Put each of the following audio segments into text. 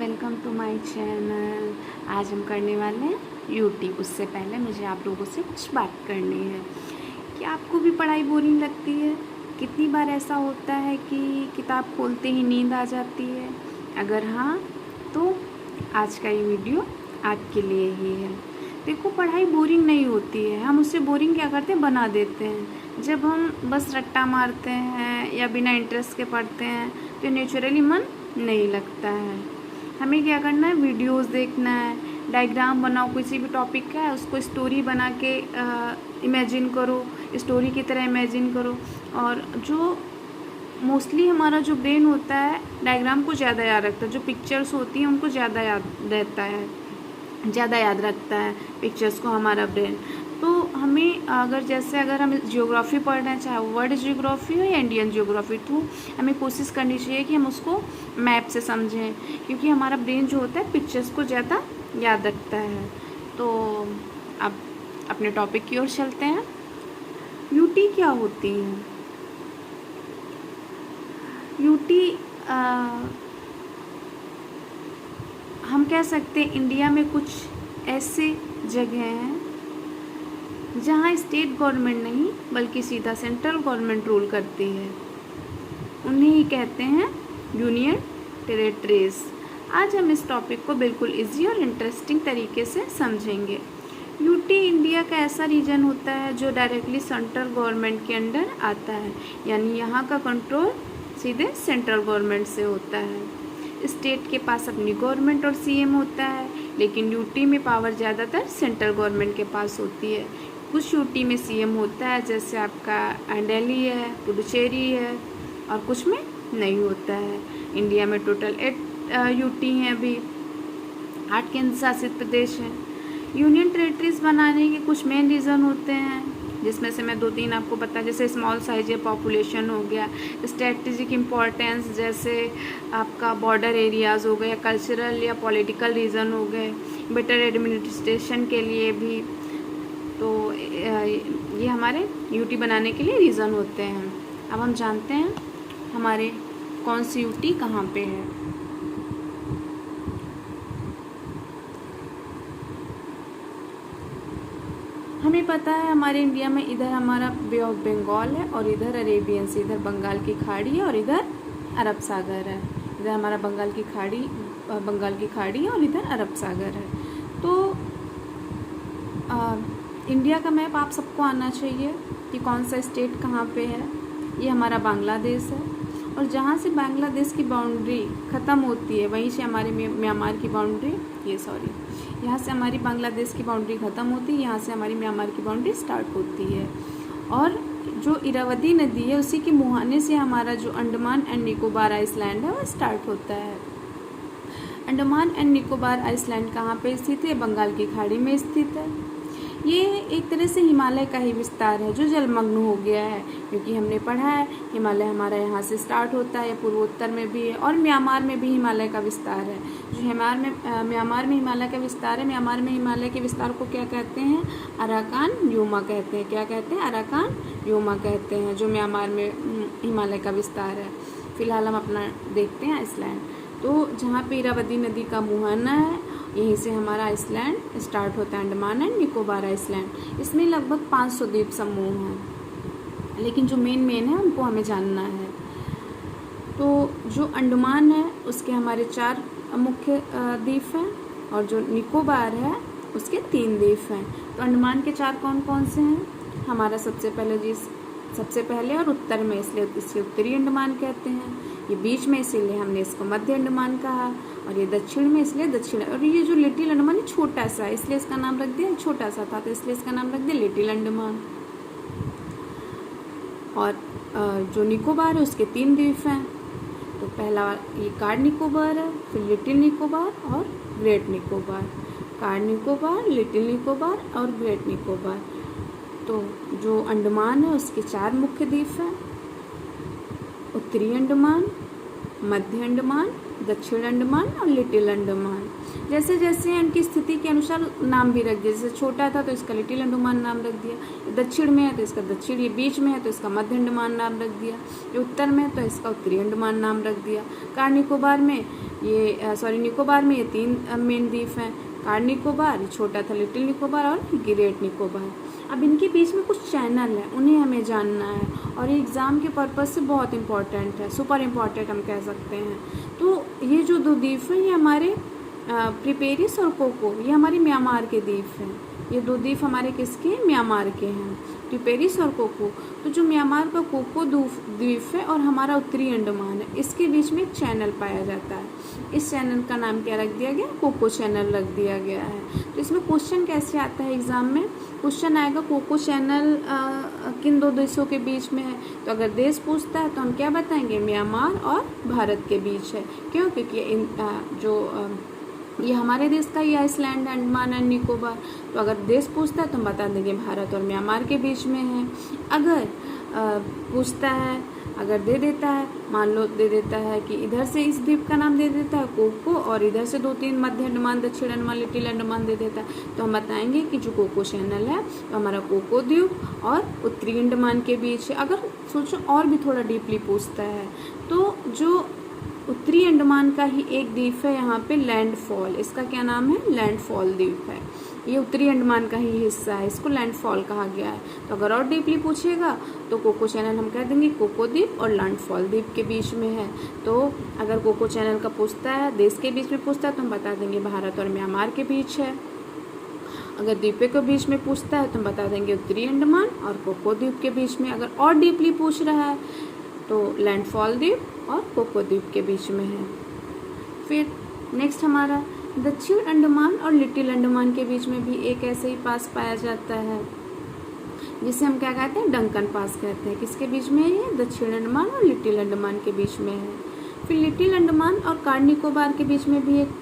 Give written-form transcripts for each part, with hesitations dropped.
Welcome to my channel. आज हम करने वाले हैं यूटी। उससे पहले मुझे आप लोगों से कुछ बात करनी है कि आपको भी पढ़ाई बोरिंग लगती है। कितनी बार ऐसा होता है कि किताब खोलते ही नींद आ जाती है? अगर हाँ तो आज का ये वीडियो आपके लिए ही है। देखो, पढ़ाई बोरिंग नहीं होती है, हम उससे बोरिंग क्या करते हैं, बना देते हैं। जब हम बस रट्टा मारते हैं या बिना इंटरेस्ट के पढ़ते हैं तो नेचुरली मन नहीं लगता है। हमें क्या करना है, वीडियोस देखना है, डायग्राम बनाओ, किसी भी टॉपिक का है उसको स्टोरी बना के इमेजिन करो, स्टोरी की तरह इमेजिन करो। और जो मोस्टली हमारा जो ब्रेन होता है डायग्राम को ज़्यादा याद रखता है, जो पिक्चर्स होती हैं उनको ज़्यादा याद रहता है, ज़्यादा याद रखता है पिक्चर्स को हमारा ब्रेन। तो हमें अगर हम ज्योग्राफी पढ़ रहे हैं, चाहे वर्ल्ड ज्योग्राफी हो या इंडियन ज्योग्राफी, तो हमें कोशिश करनी चाहिए कि हम उसको मैप से समझें, क्योंकि हमारा ब्रेन जो होता है पिक्चर्स को ज़्यादा याद रखता है। तो अब अपने टॉपिक की ओर चलते हैं। यूटी क्या होती है? यूटी हम कह सकते हैं इंडिया में कुछ ऐसे जगह हैं जहाँ स्टेट गवर्नमेंट नहीं बल्कि सीधा सेंट्रल गवर्नमेंट रूल करती है। उन्हें ही कहते हैं यूनियन टेरिटरीज। आज हम इस टॉपिक को बिल्कुल इजी और इंटरेस्टिंग तरीके से समझेंगे। यूटी इंडिया का ऐसा रीजन होता है जो डायरेक्टली सेंट्रल गवर्नमेंट के अंडर आता है, यानी यहाँ का कंट्रोल सीधे सेंट्रल गवर्नमेंट से होता है। स्टेट के पास अपनी गवर्नमेंट और सीएम होता है, लेकिन यूटी में पावर ज़्यादातर सेंट्रल गवर्नमेंट के पास होती है। कुछ यूटी में सीएम होता है, जैसे आपका दिल्ली है, पुडुचेरी है, और कुछ में नहीं होता है। इंडिया में टोटल 8 यूटी हैं, अभी 8 केंद्र शासित प्रदेश हैं। यूनियन टेरिटरीज बनाने के कुछ मेन रीज़न होते हैं, जिसमें से मैं 2-3 आपको बता, जैसे स्मॉल साइज या पॉपुलेशन हो गया, स्ट्रेटेजिक इम्पोर्टेंस जैसे आपका बॉर्डर एरियाज़ हो गए, कल्चरल या पॉलिटिकल रीज़न हो गए, बेटर एडमिनिस्ट्रेशन के लिए भी। तो ये हमारे यूटी बनाने के लिए रीज़न होते हैं। अब हम जानते हैं हमारे कौन सी यूटी कहाँ पे है। हमें पता है हमारे इंडिया में इधर हमारा बे ऑफ बंगाल है, और इधर अरेबियन सी, इधर बंगाल की खाड़ी है और इधर अरब सागर है। इधर हमारा बंगाल की खाड़ी है और इधर अरब सागर है। तो इंडिया का मैप आप सबको आना चाहिए कि कौन सा स्टेट कहाँ पे है। ये हमारा बांग्लादेश है, और जहाँ से बांग्लादेश की बाउंड्री ख़त्म होती है वहीं से हमारे म्यांमार की बाउंड्री, यहाँ से हमारी बांग्लादेश की बाउंड्री ख़त्म होती है, यहाँ से हमारी म्यांमार की बाउंड्री स्टार्ट होती है। और जो इरावदी नदी है उसी के मुहाने से हमारा जो अंडमान एंड निकोबार आइसलैंड है वो स्टार्ट होता है। अंडमान एंड निकोबार आइसलैंड कहाँ पे स्थित है? बंगाल की खाड़ी में स्थित है। ये एक तरह से हिमालय का ही विस्तार है जो जलमग्न हो गया है, क्योंकि हमने पढ़ा है हिमालय हमारा यहाँ से स्टार्ट होता है, पूर्वोत्तर में भी है, और म्यांमार में भी हिमालय का विस्तार है। जो म्यांमार में हिमालय का विस्तार है, म्यांमार में हिमालय के विस्तार को क्या कहते हैं? अराकान योमा कहते हैं। क्या कहते हैं? अराकान योमा कहते हैं, जो म्यांमार में हिमालय का विस्तार है। फिलहाल हम अपना देखते हैं आइसलैंड। तो जहाँ पे इरावदी नदी का मुहाना है यहीं से हमारा आइसलैंड स्टार्ट होता है, अंडमान एंड निकोबार आइसलैंड। इसमें लगभग 500 द्वीप समूह हैं, लेकिन जो मेन है उनको हमें जानना है। तो जो अंडमान है उसके हमारे 4 मुख्य द्वीप हैं, और जो निकोबार है उसके 3 द्वीप हैं। तो अंडमान के 4 कौन कौन से हैं? हमारा सबसे पहले और उत्तर में, इसलिए इसे उत्तरी अंडमान कहते हैं। ये बीच में, इसीलिए हमने इसको मध्य अंडमान कहा। और ये दक्षिण में, इसलिए दक्षिण। और ये जो लिटिल अंडमान है छोटा सा है, इसलिए इसका नाम रख दिया, छोटा सा था तो इसलिए इसका नाम रख दिया लिटिल अंडमान। और जो निकोबार है उसके 3 द्वीप हैं। तो पहला ये कार्ड निकोबार है, फिर लिटिल निकोबार और great Nicobar. Card Nicobar, little Nicobar और ग्रेट निकोबार। तो जो अंडमान है उसके 4 मुख्य द्वीप हैं, उत्तरी अंडमान, मध्य अंडमान, दक्षिण अंडमान और लिटिल अंडमान। जैसे जैसे उनकी स्थिति के अनुसार नाम भी रख दिया। जैसे छोटा था तो इसका लिटिल अंडमान नाम रख दिया, दक्षिण में है तो इसका दक्षिण, ये बीच में है तो इसका मध्य अंडमान नाम रख दिया, ये उत्तर में है तो इसका उत्तरी अंडमान नाम रख दिया। कार निकोबार में निकोबार में ये 3 मेन द्वीप हैं, कार निकोबार, छोटा था लिटिल निकोबार और ग्रेट निकोबार। अब इनके बीच में कुछ चैनल है, उन्हें हमें जानना है और ये एग्ज़ाम के पर्पज़ से बहुत इंपॉर्टेंट है, सुपर इम्पॉर्टेंट हम कह सकते हैं। तो ये जो 2 द्वीप हैं ये हमारे प्रिपेरिस और कोको, ये हमारे म्यांमार के द्वीप हैं। ये 2 द्वीप हमारे किसके, म्यांमार के हैं, प्रिपेरिस और कोको। तो जो म्यांमार का कोको द्वीप है और हमारा उत्तरी अंडमान है, इसके बीच में एक चैनल पाया जाता है। इस चैनल का नाम क्या रख दिया गया, कोको चैनल रख दिया गया है। तो इसमें क्वेश्चन कैसे आता है एग्जाम में, क्वेश्चन आएगा कोको चैनल किन 2 देशों के बीच में है। तो अगर देश पूछता है तो हम क्या बताएंगे, म्यांमार और भारत के बीच है। क्यों, क्योंकि ये हमारे देश का ही आइसलैंड, अंडमान एंड निकोबार। तो अगर देश पूछता है तो हम बता देंगे भारत और म्यांमार के बीच में है। अगर पूछता है, अगर दे देता है, मान लो दे देता है कि इधर से इस द्वीप का नाम दे देता है कोको और इधर से 2-3 मध्य अंडमान, दक्षिण अंडमान, लिटिल अंडमान दे देता है, तो हम बताएंगे कि जो कोको चैनल है तो हमारा कोको द्वीप और उत्तरी अंडमान के बीच है। अगर सोचो और भी थोड़ा डीपली पूछता है तो जो उत्तरी अंडमान का ही एक द्वीप है यहाँ पे लैंडफॉल, इसका क्या नाम है, लैंडफॉल द्वीप है। ये उत्तरी अंडमान का ही हिस्सा है, इसको लैंडफॉल कहा गया है। तो अगर और डीपली पूछेगा तो कोको चैनल हम कह देंगे कोको द्वीप और लैंडफॉल द्वीप के बीच में है। तो अगर कोको चैनल का पूछता है, देश के बीच में पूछता है तो हम बता देंगे भारत और म्यांमार के बीच है। अगर द्वीपों के बीच में पूछता है तो हम बता देंगे उत्तरी अंडमान और कोको द्वीप के बीच में। अगर और डीपली पूछ रहा है तो लैंडफॉल द्वीप और कोको द्वीप के बीच में है। फिर नेक्स्ट हमारा दक्षिण अंडमान और लिटिल अंडमान के बीच में भी एक ऐसे ही पास पाया जाता है जिसे हम क्या कहते हैं, डंकन पास कहते हैं। किसके बीच में है ये, दक्षिण अंडमान और लिटिल अंडमान के बीच में है। फिर लिटिल अंडमान और कार निकोबार के बीच में भी एक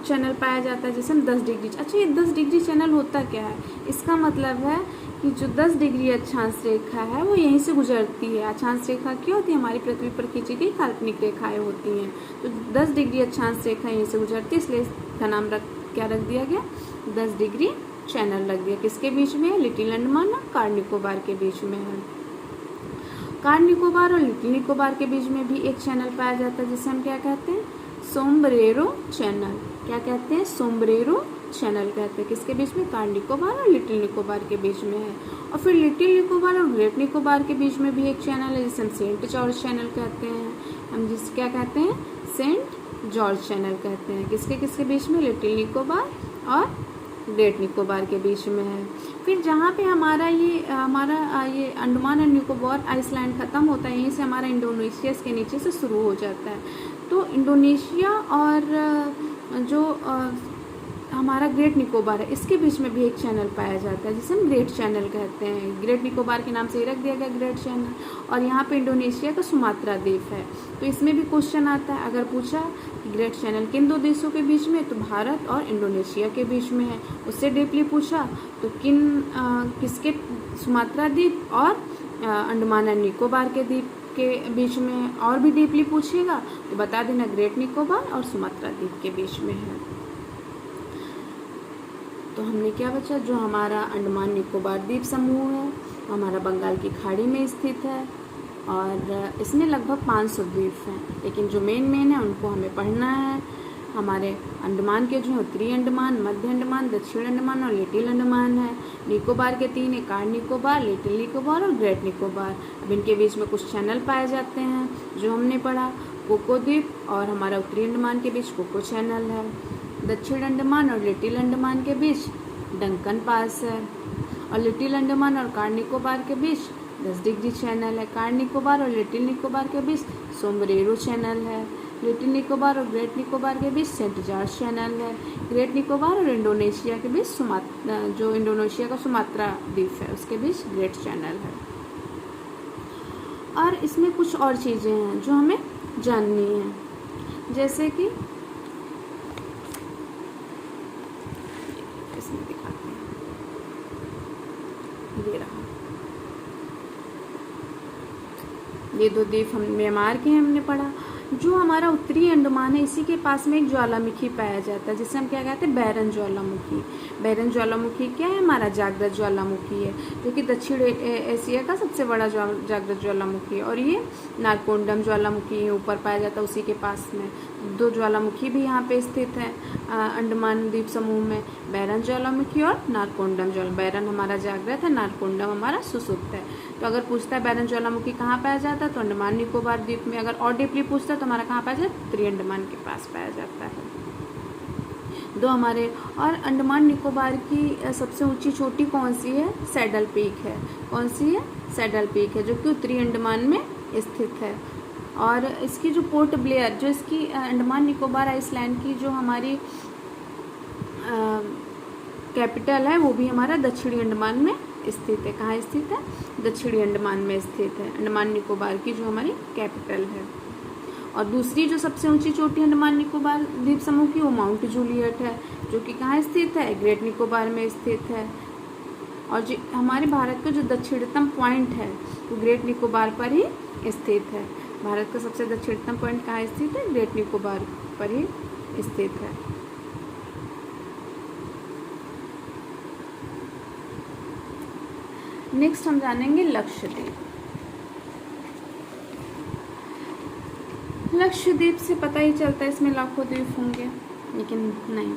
चैनल पाया जाता है जिसे हम 10 डिग्री। अच्छा, ये 10 डिग्री चैनल होता क्या है, इसका मतलब है कि जो 10 डिग्री अक्षांश रेखा है वो यहीं से गुजरती है। अक्षांश रेखा क्या होती है, हमारी पृथ्वी पर खींची गई काल्पनिक रेखाएं होती हैं। तो 10 डिग्री अक्षांश रेखा यहीं से गुजरती है, इसलिए इसका नाम क्या रख दिया गया, 10 डिग्री चैनल रख दिया। किसके बीच में है, लिटिल अंडमान और कार निकोबार के बीच में है। कार निकोबार और लिटिल निकोबार के बीच में भी एक चैनल पाया जाता है जिसे हम क्या कहते हैं, सोम्ब्रेरो चैनल। क्या कहते हैं, सोम्ब्रेरो चैनल कहते हैं। किसके बीच में, कार निकोबार और लिटिल निकोबार के बीच में है। और फिर लिटिल निकोबार और ग्रेट निकोबार के बीच में भी एक चैनल है जिसे हम सेंट जॉर्ज चैनल कहते हैं। हम जिसे क्या कहते हैं, सेंट जॉर्ज चैनल कहते हैं। किसके किसके बीच में, लिटिल निकोबार और ग्रेट निकोबार के बीच में है। फिर जहाँ पे हमारा ये अंडमान एंड निकोबार आइसलैंड ख़त्म होता है, यहीं से हमारा इंडोनेशिया के नीचे से शुरू हो जाता है। तो इंडोनेशिया और जो हमारा ग्रेट निकोबार है, इसके बीच में भी एक चैनल पाया जाता है जिसे हम ग्रेट चैनल कहते हैं। ग्रेट निकोबार के नाम से ही रख दिया गया ग्रेट चैनल। और यहाँ पे इंडोनेशिया का सुमात्रा द्वीप है। तो इसमें भी क्वेश्चन आता है, अगर पूछा कि ग्रेट चैनल किन 2 देशों के बीच में, तो भारत और इंडोनेशिया के बीच में है। उससे डीपली पूछा तो किसके, सुमात्रा द्वीप और अंडमान एंड निकोबार के द्वीप के बीच में। और भी डीपली पूछेगा तो बता देना ग्रेट निकोबार और सुमात्रा द्वीप के बीच में है। तो हमने क्या बचा, जो हमारा अंडमान निकोबार द्वीप समूह है हमारा बंगाल की खाड़ी में स्थित है और इसमें लगभग 500 द्वीप हैं, लेकिन जो मेन है उनको हमें पढ़ना है। हमारे अंडमान के जो है उत्तरी अंडमान, मध्य अंडमान, दक्षिण अंडमान और लिटिल अंडमान है। निकोबार के 3 है, कार निकोबार, लिटिल निकोबार और ग्रेट निकोबार। अब इनके बीच में कुछ चैनल पाए जाते हैं जो हमने पढ़ा, कोको द्वीप और हमारा उत्तरी अंडमान के बीच कोको चैनल है। दक्षिण अंडमान और लिटिल अंडमान के बीच डंकन पास है और लिटिल अंडमान और कार निकोबार के बीच 10 डिग्री चैनल है। कार निकोबार और लिटिल निकोबार के बीच सोम्ब्रेरो चैनल है। लिटिल निकोबार और ग्रेट निकोबार के बीच सेंट जॉर्ज चैनल है। ग्रेट निकोबार और इंडोनेशिया के बीच जो इंडोनेशिया का सुमात्रा द्वीप है उसके बीच ग्रेट चैनल है। और इसमें कुछ और चीज़ें हैं जो हमें जाननी है, जैसे कि इसमें दिखाते हैं, ये रहा, ये 2 द्वीप हम म्यांमार के हैं, हमने पढ़ा। जो हमारा उत्तरी अंडमान है इसी के पास में एक ज्वालामुखी पाया जाता है जिसे हम क्या कहते हैं, बैरन ज्वालामुखी। बैरन ज्वालामुखी क्या है, हमारा जागृत ज्वालामुखी है, जो कि दक्षिण एशिया का सबसे बड़ा जागृत ज्वालामुखी है। और ये नारकोंडम ज्वालामुखी ऊपर पाया जाता है उसी के पास में। दो ज्वालामुखी भी यहाँ पे स्थित है अंडमान द्वीप समूह में, बैरन ज्वालामुखी और नारकोंडम बैरन हमारा जागृत है, नारकोंडम हमारा सुसुप्त है। तो अगर पूछता है बैरन ज्वालामुखी कहाँ पाया जाता है, तो अंडमान निकोबार द्वीप में। अगर और डीपली पूछता है तो हमारा कहाँ पाया जाता है, उत्तरी अंडमान के पास पाया जाता है। दो हमारे और अंडमान निकोबार की सबसे ऊंची चोटी कौन सी है, सैडल पीक है। कौन सी है, सैडल पीक है, जो कि उत्तरी अंडमान में स्थित है। और इसकी जो पोर्ट ब्लेयर, जो इसकी अंडमान निकोबार आइसलैंड की जो हमारी कैपिटल है, वो भी हमारा दक्षिणी अंडमान में स्थित है। कहाँ स्थित है, दक्षिणी अंडमान में स्थित है, अंडमान निकोबार की जो हमारी कैपिटल है। और दूसरी जो सबसे ऊंची चोटी अंडमान निकोबार द्वीप समूह की, वो माउंट जूलियट है, जो कि कहाँ स्थित है, ग्रेट निकोबार में स्थित है। और जो हमारे भारत का जो दक्षिणतम पॉइंट है वो ग्रेट निकोबार पर ही स्थित है। भारत का सबसे दक्षिणतम पॉइंट कहाँ स्थित है, ग्रेट निकोबार पर ही स्थित है। नेक्स्ट हम जानेंगे लक्षद्वीप। लक्षद्वीप से पता ही चलता है इसमें लाखों द्वीप होंगे, लेकिन नहीं।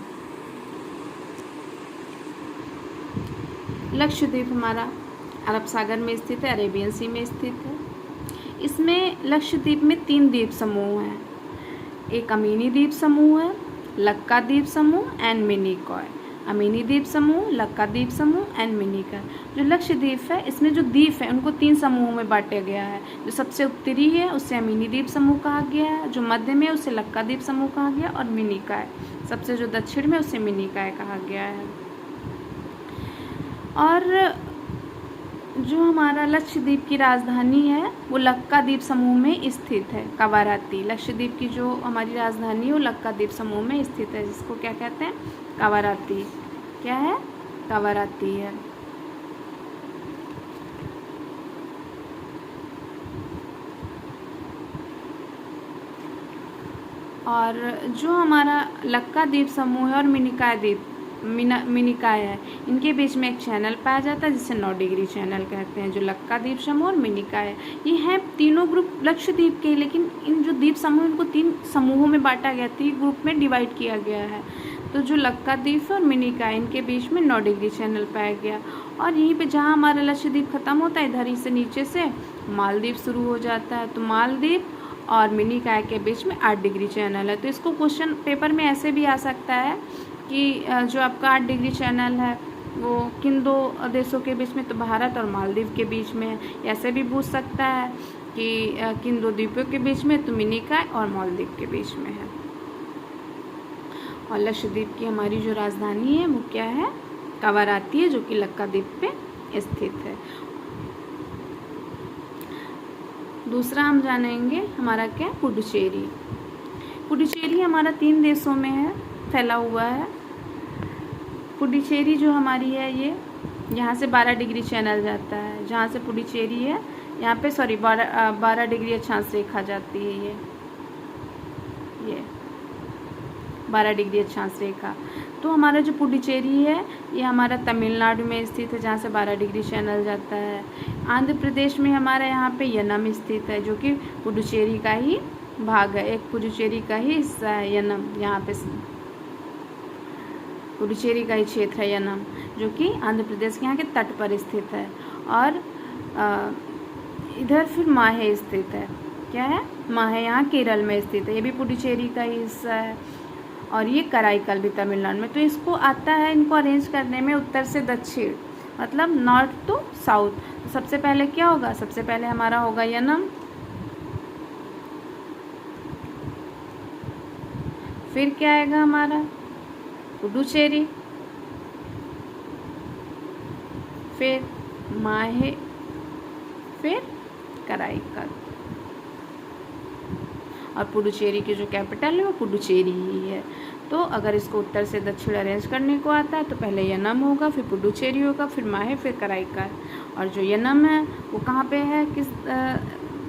लक्षद्वीप हमारा अरब सागर में स्थित है, अरेबियन सी में स्थित है। इसमें लक्षद्वीप में 3 द्वीप समूह हैं। एक अमीनी द्वीप समूह है, लक्का द्वीप समूह एंड मिनिकॉय। अमीनी द्वीप समूह, लक्का द्वीप समूह एंड मिनिकॉय। जो लक्षद्वीप है इसमें जो द्वीप है उनको 3 समूहों में बांटा गया है। जो सबसे उत्तरी है उसे अमीनी द्वीप समूह कहा गया है, जो मध्य में उसे लक्का द्वीप समूह कहा गया, और मिनिकॉय सबसे जो दक्षिण में उसे मिनिकॉय कहा गया है। और जो हमारा लक्षद्वीप की राजधानी है वो लक्का द्वीप समूह में स्थित है, कवाराती। लक्षद्वीप की जो हमारी राजधानी है वो लक्का द्वीप समूह में स्थित है, जिसको क्या कहते हैं, कवाराती। क्या है, कवाराती है। और जो हमारा लक्का द्वीप समूह है और मिनिकॉय है, इनके बीच में एक चैनल पाया जाता है जिसे 9 डिग्री चैनल कहते हैं। जो लक्का द्वीप समूह और मिनिकॉय ये हैं तीनों ग्रुप लक्षद्वीप के, लेकिन इन जो द्वीप समूह इनको 3 समूहों में बांटा गया, 3 ग्रुप में डिवाइड किया गया है। तो जो लक्का द्वीप और मिनिकॉय इनके बीच में 9 डिग्री चैनल पाया गया। और यहीं पे जहाँ हमारा लक्षद्वीप खत्म होता है, इधर ही से नीचे से मालदीव शुरू हो जाता है। तो मालदीव और मिनिकॉय के बीच में 8 डिग्री चैनल है। तो इसको क्वेश्चन पेपर में ऐसे भी आ सकता है कि जो आपका 8 डिग्री चैनल है वो किन 2 देशों के बीच में, तो भारत और मालदीव के बीच में है। ऐसे भी पूछ सकता है कि किन 2 द्वीपों के बीच में, तो मिनिकॉय और मालदीव के बीच में है। और लक्षद्वीप की हमारी जो राजधानी है वो क्या है, कवाराती है, जो कि लक्का द्वीप पे स्थित है। दूसरा हम जानेंगे हमारा क्या, पुडुचेरी। पुडुचेरी हमारा 3 देशों में है, फैला हुआ है। पुडुचेरी जो हमारी है ये यहाँ से 12 डिग्री चैनल जाता है। जहाँ से पुडुचेरी है यहाँ पे 12 डिग्री अक्षांश रेखा जाती है। ये 12 डिग्री अक्षांश रेखा। तो हमारा जो पुडुचेरी है ये हमारा तमिलनाडु में स्थित है, जहाँ से 12 डिग्री चैनल जाता है। आंध्र प्रदेश में हमारा यहाँ पे यनम स्थित है, जो कि पुडुचेरी का ही भाग है, एक पुडुचेरी का ही हिस्सा है यनम। यहाँ पे पुडुचेरी का ही क्षेत्र है यनम, जो कि आंध्र प्रदेश के यहाँ के तट पर स्थित है। और इधर फिर माहे स्थित है। क्या है, माहे यहाँ केरल में स्थित है, ये भी पुडुचेरी का ही हिस्सा है। और ये कराईकल भी तमिलनाडु में। तो इसको आता है इनको अरेंज करने में उत्तर से दक्षिण, मतलब नॉर्थ टू साउथ। तो सबसे पहले क्या होगा, सबसे पहले हमारा होगा यनम, फिर क्या आएगा हमारा पुडुचेरी, फिर माहे, फिर कराईकल। और पुडुचेरी की जो कैपिटल है वो पुडुचेरी ही है। तो अगर इसको उत्तर से दक्षिण अरेंज करने को आता है तो पहले यनम होगा, फिर पुडुचेरी होगा, फिर माहे, फिर कराईकल। और जो यनम है वो कहाँ पे है, किस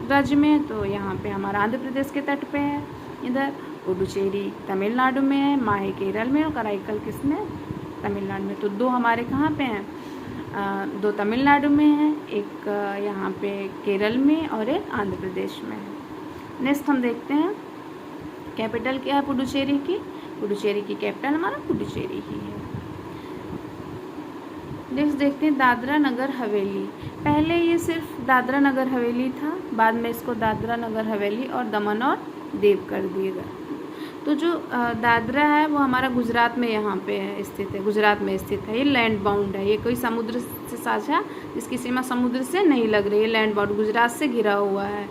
राज्य में है, तो यहाँ पे हमारा आंध्र प्रदेश के तट पे है। इधर पुडुचेरी तमिलनाडु में है, माहे केरल में और कराईकल किसमें, तमिलनाडु में। तो 2 हमारे कहाँ पे हैं, 2 तमिलनाडु में है, एक यहाँ पे केरल में और एक आंध्र प्रदेश में है। नेक्स्ट हम देखते हैं कैपिटल क्या है पुडुचेरी की। पुडुचेरी की कैपिटल हमारा पुडुचेरी ही है। नेक्स्ट देखते हैं दादरा नगर हवेली। पहले ये सिर्फ दादरा नगर हवेली था, बाद में इसको दादरा नगर हवेली और दमन और दीव कर दिया गया। तो जो दादरा है वो हमारा गुजरात में यहाँ पे है स्थित है, गुजरात में स्थित है। ये लैंड बाउंड है, ये कोई समुद्र से साझा, इसकी सीमा समुद्र से नहीं लग रही है, लैंड बाउंड गुजरात से घिरा हुआ है।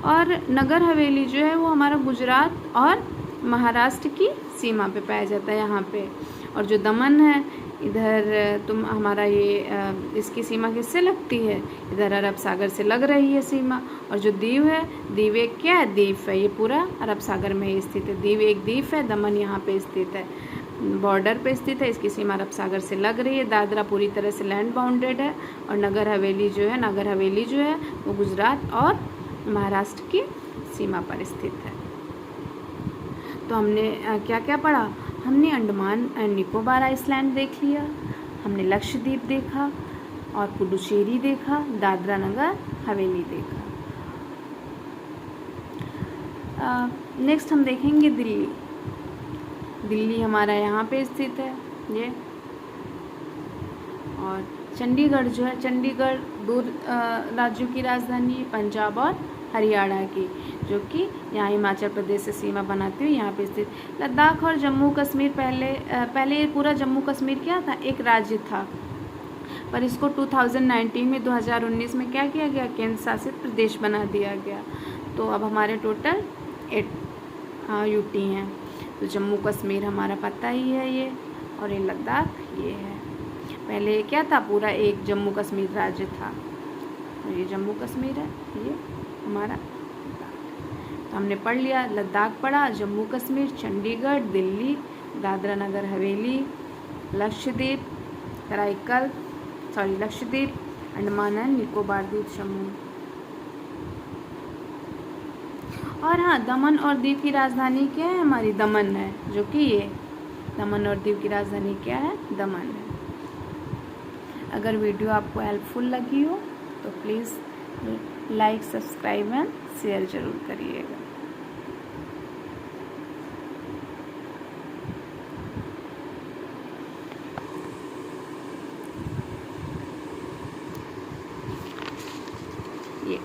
और नगर हवेली जो है वो हमारा गुजरात और महाराष्ट्र की सीमा पे पाया जाता है यहाँ पे। और जो दमन है इधर हमारा ये इसकी सीमा किससे लगती है, इधर अरब सागर से लग रही है सीमा। और जो दीव है, दीव एक क्या है, द्वीप है, ये पूरा अरब सागर में ही स्थित है। दीव एक द्वीप है, दमन यहाँ पे स्थित है, बॉर्डर पे स्थित है, इसकी सीमा अरब सागर से लग रही है। दादरा पूरी तरह से लैंड बाउंडेड है। और नगर हवेली जो है वो गुजरात और महाराष्ट्र की सीमा पर स्थित है। तो हमने क्या क्या पढ़ा, हमने अंडमान एंड निकोबार आइसलैंड देख लिया, हमने लक्षद्वीप देखा और पुडुचेरी देखा, दादरा नगर हवेली देखा। नेक्स्ट हम देखेंगे दिल्ली। दिल्ली हमारा यहाँ पे स्थित है ये। और चंडीगढ़ जो है, चंडीगढ़ 2 राज्यों की राजधानी है, पंजाब और हरियाणा की, जो कि यहाँ हिमाचल प्रदेश से सीमा बनाती हुई यहाँ पे स्थित। लद्दाख और जम्मू कश्मीर पहले ये पूरा जम्मू कश्मीर क्या था, एक राज्य था, पर इसको 2019 में 2019 में क्या किया गया, केंद्र शासित प्रदेश बना दिया गया। तो अब हमारे टोटल 8 यूटी हैं। तो जम्मू कश्मीर हमारा पता ही है ये, और ये लद्दाख ये है। पहले क्या था, पूरा एक जम्मू कश्मीर राज्य था। तो ये जम्मू कश्मीर है, ये हमारा। तो हमने पढ़ लिया, लद्दाख पढ़ा, जम्मू कश्मीर, चंडीगढ़, दिल्ली, दादरा नगर हवेली, लक्षद्वीप, लक्षद्वीप, अंडमान एंड निकोबार द्वीप समूह। और हाँ, दमन और दीव की राजधानी क्या है, हमारी दमन है, जो कि ये दमन और दीव की राजधानी क्या है, दमन है। अगर वीडियो आपको हेल्पफुल लगी हो तो please like, subscribe and share ज़रूर करिएगा। ये